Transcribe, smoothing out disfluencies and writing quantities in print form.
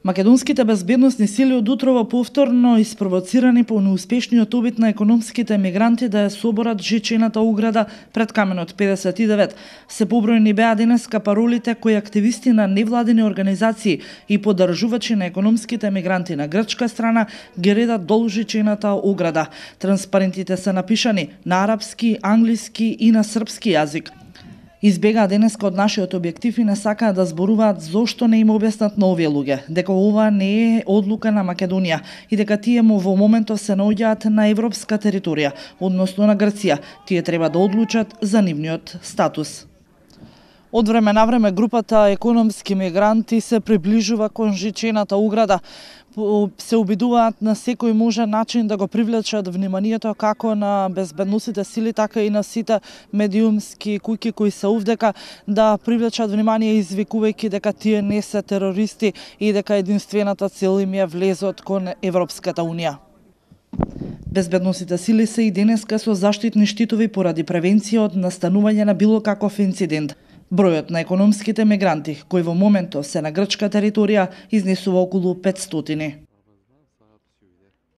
Македонските безбедносни сили од утрово повторно испровоцирани по неуспешниот обид на економските мигранти да ја соборат жичената ограда пред каменот 59. Се побројни беа денеска паролите кои активисти на невладини организации и поддржувачи на економските мигранти на грчка страна ги редат долу жичената ограда. Транспарентите се напишани на арапски, англиски и на српски јазик. Избегаа денеска од нашиот објектив и не сакаат да зборуваат зошто не им објаснат на овие луѓе, дека ова не е одлука на Македонија и дека тие во моментов се наоѓаат на европска територија, односно на Грција. Тие треба да одлучат за нивниот статус. Од време на време групата економски мигранти се приближува кон жичената ограда. Се обидуваат на секој можен начин да го привлечат вниманието како на безбедносните сили, така и на сите медиумски куќи кои се овдека, да привлечат внимание извикувајќи дека тие не се терористи и дека единствената цел им е влезот кон Европската Унија. Безбедносните сили се и денеска со заштитни штитови поради превенција од настанување на било каков инцидент. Бројот на економските мигранти кои во моментов се на грчка територија изнесува околу 500.